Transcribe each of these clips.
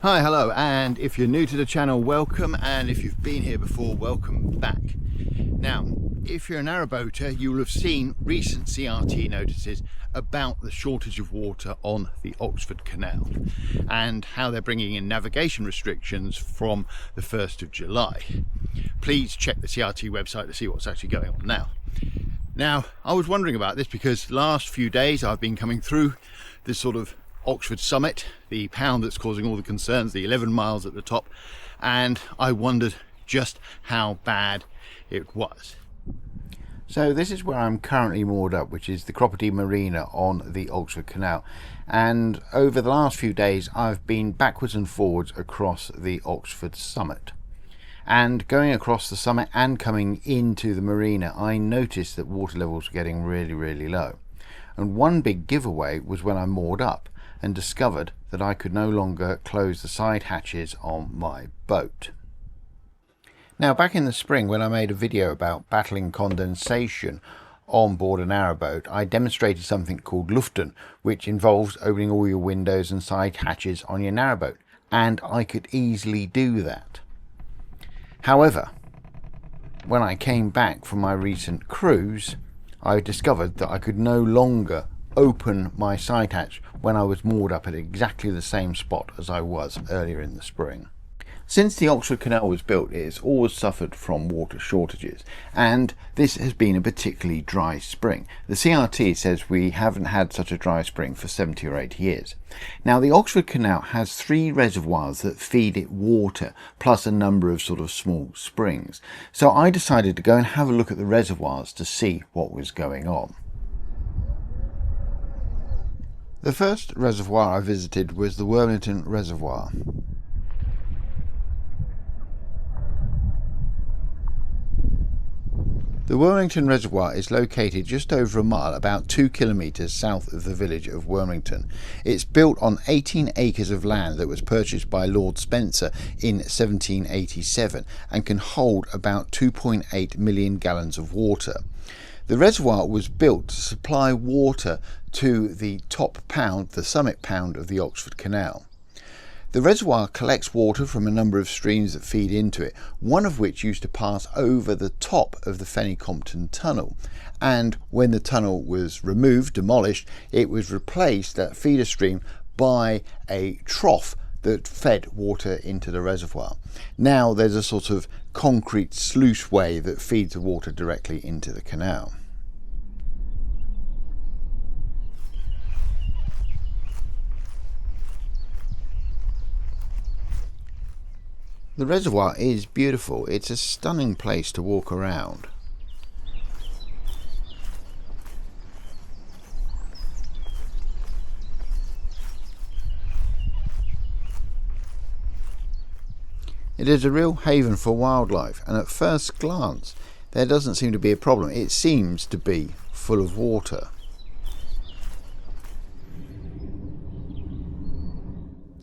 Hi, hello, and if you're new to the channel, welcome, and if you've been here before, welcome back. Now, if you're a narrowboater, you will have seen recent CRT notices about the shortage of water on the Oxford Canal and how they're bringing in navigation restrictions from the 1st of July. Please check the CRT website to see what's actually going on now. Now, I was wondering about this because last few days I've been coming through this sort of Oxford summit, the pound that's causing all the concerns, the 11 miles at the top, and I wondered just how bad it was. So this is where I'm currently moored up, which is the Cropredy Marina on the Oxford Canal, and over the last few days I've been backwards and forwards across the Oxford summit. And going across the summit and coming into the marina, I noticed that water levels were getting really low. And one big giveaway was when I moored up and discovered that I could no longer close the side hatches on my boat. Now, back in the spring when I made a video about battling condensation on board a narrowboat, I demonstrated something called luften, which involves opening all your windows and side hatches on your narrowboat, and I could easily do that. However, when I came back from my recent cruise, I discovered that I could no longer open my side hatch when I was moored up at exactly the same spot as I was earlier in the spring. Since the Oxford Canal was built, it has always suffered from water shortages, and this has been a particularly dry spring. The CRT says we haven't had such a dry spring for 70 or 80 years. Now, the Oxford Canal has 3 reservoirs that feed it water, plus a number of sort of small springs. So I decided to go and have a look at the reservoirs to see what was going on. The first reservoir I visited was the Wormleighton Reservoir. The Wormleighton Reservoir is located just over a mile, about 2 kilometres south of the village of Wormleighton. It's built on 18 acres of land that was purchased by Lord Spencer in 1787 and can hold about 2.8 million gallons of water. The reservoir was built to supply water to the top pound, the summit pound of the Oxford Canal. The reservoir collects water from a number of streams that feed into it, one of which used to pass over the top of the Fenny Compton tunnel, and when the tunnel was removed, demolished, it was replaced, that feeder stream, by a trough that fed water into the reservoir. Now there's a sort of concrete sluiceway that feeds the water directly into the canal. The reservoir is beautiful. It's a stunning place to walk around. It is a real haven for wildlife, and at first glance there doesn't seem to be a problem. It seems to be full of water.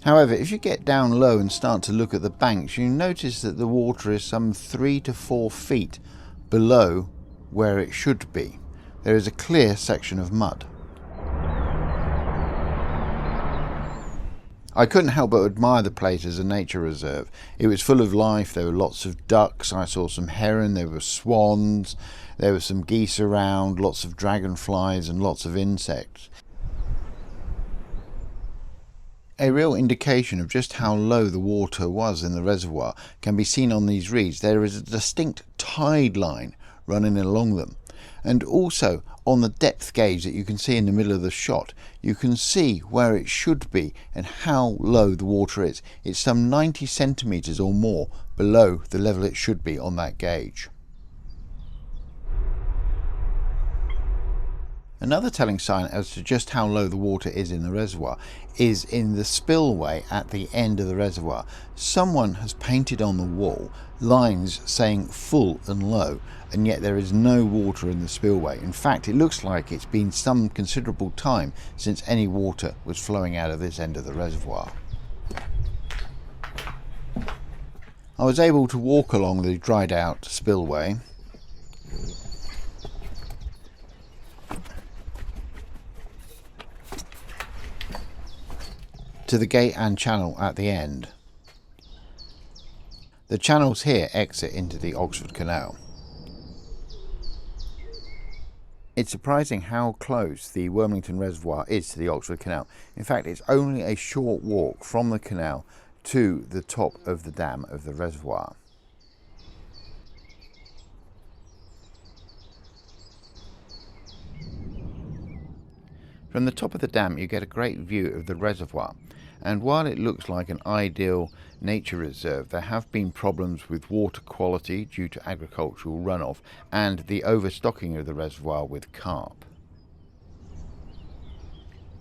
However, if you get down low and start to look at the banks, you notice that the water is some 3 to 4 feet below where it should be. There is a clear section of mud. I couldn't help but admire the place as a nature reserve. It was full of life. There were lots of ducks, I saw some heron, there were swans, there were some geese around, lots of dragonflies and lots of insects. A real indication of just how low the water was in the reservoir can be seen on these reeds. There is a distinct tide line running along them, and also on the depth gauge that you can see in the middle of the shot, you can see where it should be and how low the water is. It's some 90 centimetres or more below the level it should be on that gauge. Another telling sign as to just how low the water is in the reservoir is in the spillway at the end of the reservoir. Someone has painted on the wall lines saying full and low, and yet there is no water in the spillway. In fact, it looks like it's been some considerable time since any water was flowing out of this end of the reservoir. I was able to walk along the dried out spillway. to the gate and channel at the end. The channels here exit into the Oxford Canal. It's surprising how close the Wormleighton Reservoir is to the Oxford Canal. In fact, it's only a short walk from the canal to the top of the dam of the reservoir. From the top of the dam you get a great view of the reservoir, and while it looks like an ideal nature reserve, there have been problems with water quality due to agricultural runoff and the overstocking of the reservoir with carp.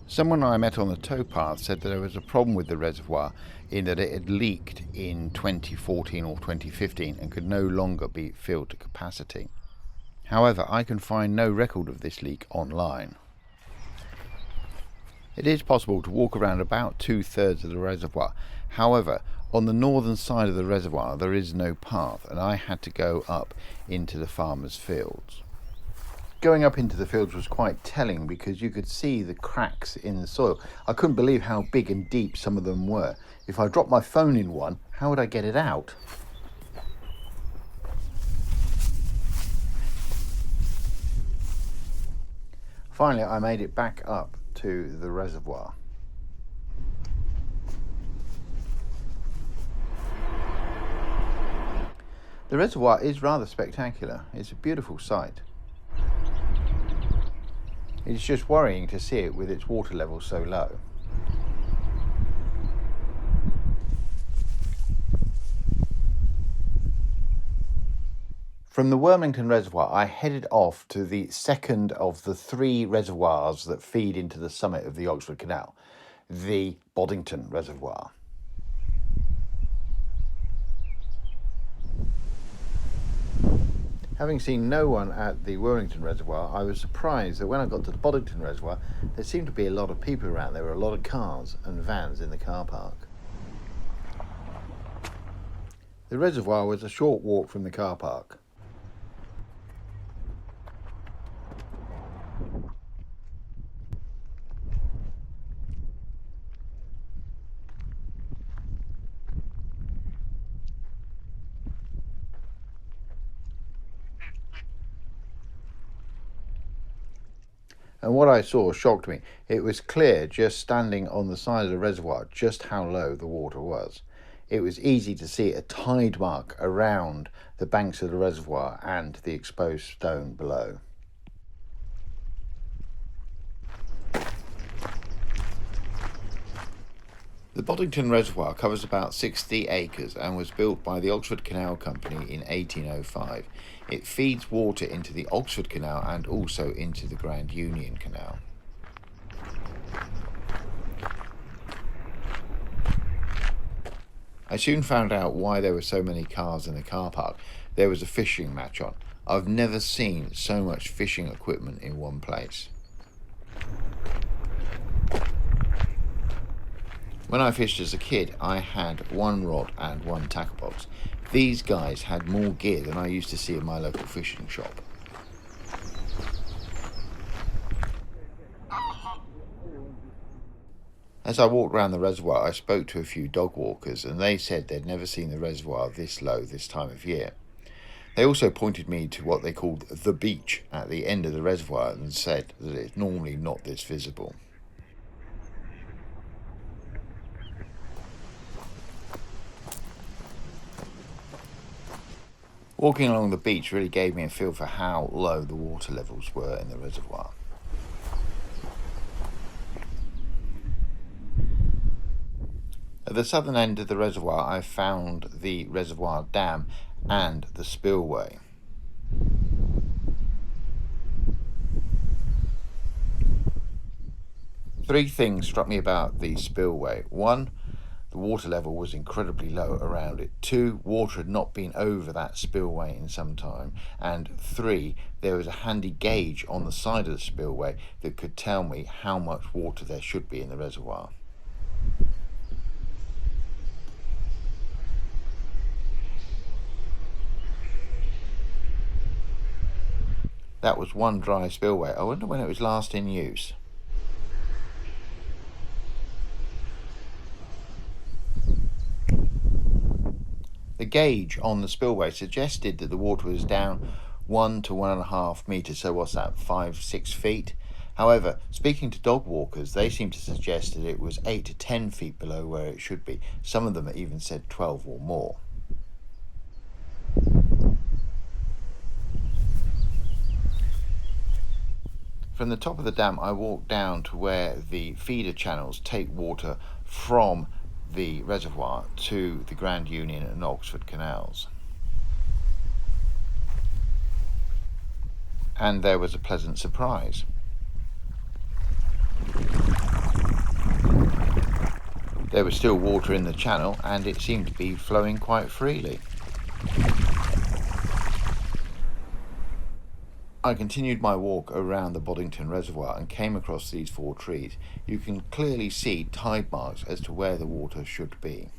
Someone I met on the towpath said that there was a problem with the reservoir in that it had leaked in 2014 or 2015 and could no longer be filled to capacity. However, I can find no record of this leak online. It is possible to walk around about 2/3 of the reservoir. However, on the northern side of the reservoir there is no path, and I had to go up into the farmers' fields. Going up into the fields was quite telling because you could see the cracks in the soil. I couldn't believe how big and deep some of them were. If I dropped my phone in one, how would I get it out? Finally, I made it back up to the reservoir. The reservoir is rather spectacular. It's a beautiful sight. It's just worrying to see it with its water level so low. From the Wormleighton Reservoir, I headed off to the second of the 3 reservoirs that feed into the summit of the Oxford Canal, the Boddington Reservoir. Having seen no one at the Wormleighton Reservoir, I was surprised that when I got to the Boddington Reservoir, there seemed to be a lot of people around. There were a lot of cars and vans in the car park. The reservoir was a short walk from the car park. And what I saw shocked me. It was clear just standing on the side of the reservoir just how low the water was. It was easy to see a tide mark around the banks of the reservoir and the exposed stone below. The Boddington Reservoir covers about 60 acres and was built by the Oxford Canal Company in 1805. It feeds water into the Oxford Canal and also into the Grand Union Canal. I soon found out why there were so many cars in the car park. There was a fishing match on. I've never seen so much fishing equipment in one place. When I fished as a kid, I had 1 rod and 1 tackle box. These guys had more gear than I used to see in my local fishing shop. As I walked around the reservoir, I spoke to a few dog walkers, and they said they'd never seen the reservoir this low this time of year. They also pointed me to what they called the beach at the end of the reservoir and said that it's normally not this visible. Walking along the beach really gave me a feel for how low the water levels were in the reservoir. At the southern end of the reservoir I found the reservoir dam and the spillway. Three things struck me about the spillway. 1, the water level was incredibly low around it. 2, water had not been over that spillway in some time. And 3, there was a handy gauge on the side of the spillway that could tell me how much water there should be in the reservoir. That was one dry spillway. I wonder when it was last in use. The gauge on the spillway suggested that the water was down 1 to 1.5 metres, so what's that, 5-6 feet? However, speaking to dog walkers, they seem to suggest that it was 8 to 10 feet below where it should be. Some of them even said 12 or more. From the top of the dam, I walked down to where the feeder channels take water from the reservoir to the Grand Union and Oxford Canals. And there was a pleasant surprise. There was still water in the channel and it seemed to be flowing quite freely. I continued my walk around the Boddington Reservoir and came across these 4 trees. You can clearly see tide marks as to where the water should be.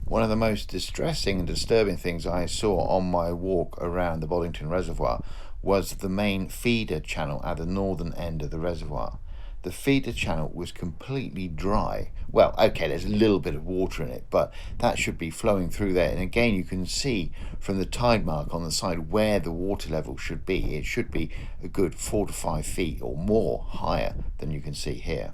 One of the most distressing and disturbing things I saw on my walk around the Boddington Reservoir was the main feeder channel at the northern end of the reservoir. The feeder channel was completely dry. Well, okay, there's a little bit of water in it, but that should be flowing through there. And again, you can see from the tide mark on the side where the water level should be. It should be a good 4 to 5 feet or more higher than you can see here.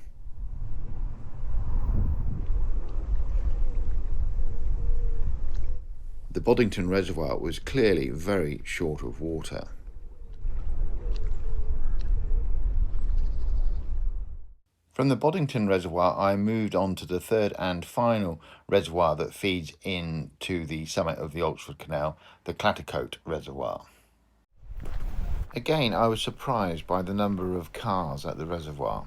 The Boddington Reservoir was clearly very short of water. From the Boddington Reservoir, I moved on to the third and final reservoir that feeds into the summit of the Oxford Canal, the Clattercote Reservoir. Again, I was surprised by the number of cars at the reservoir.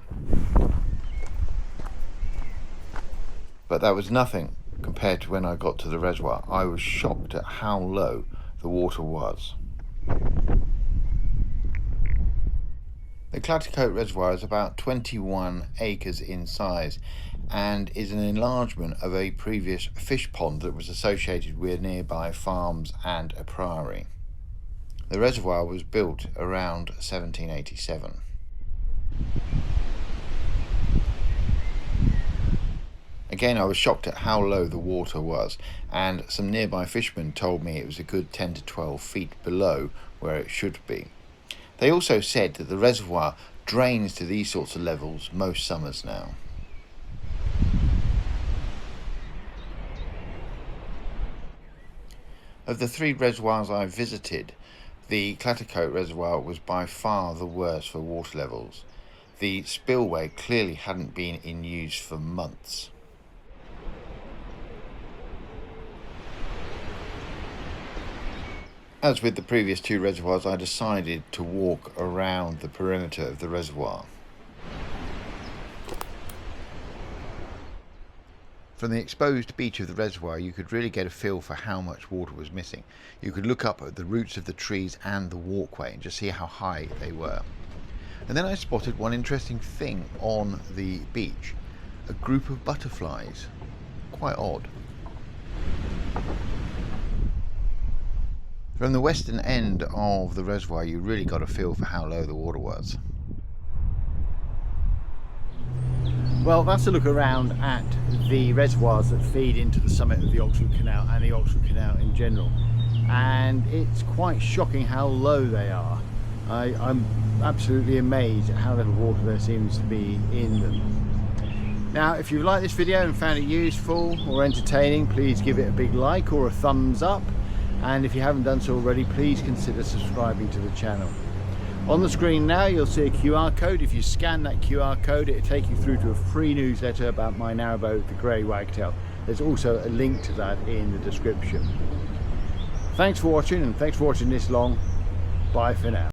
But that was nothing compared to when I got to the reservoir. I was shocked at how low the water was. The Clattercote Reservoir is about 21 acres in size and is an enlargement of a previous fish pond that was associated with nearby farms and a priory. The reservoir was built around 1787. Again, I was shocked at how low the water was, and some nearby fishermen told me it was a good 10 to 12 feet below where it should be. They also said that the reservoir drains to these sorts of levels most summers now. Of the 3 reservoirs I visited, the Clattercote Reservoir was by far the worst for water levels. The Spillway clearly hadn't been in use for months. As with the previous 2 reservoirs, I decided to walk around the perimeter of the reservoir. From the exposed beach of the reservoir, you could really get a feel for how much water was missing. You could look up at the roots of the trees and the walkway and just see how high they were. And then I spotted one interesting thing on the beach, a group of butterflies. Quite odd. From the western end of the reservoir, you really got a feel for how low the water was. Well, that's a look around at the reservoirs that feed into the summit of the Oxford Canal and the Oxford Canal in general. And it's quite shocking how low they are. I'm absolutely amazed at how little water there seems to be in them. Now, if you liked this video and found it useful or entertaining, please give it a big like or a thumbs up. And if you haven't done so already, please consider subscribing to the channel. On the screen now, you'll see a QR code. If you scan that QR code, it'll take you through to a free newsletter about my narrowboat, the Grey Wagtail. There's also a link to that in the description. Thanks for watching, and thanks for watching this long. Bye for now.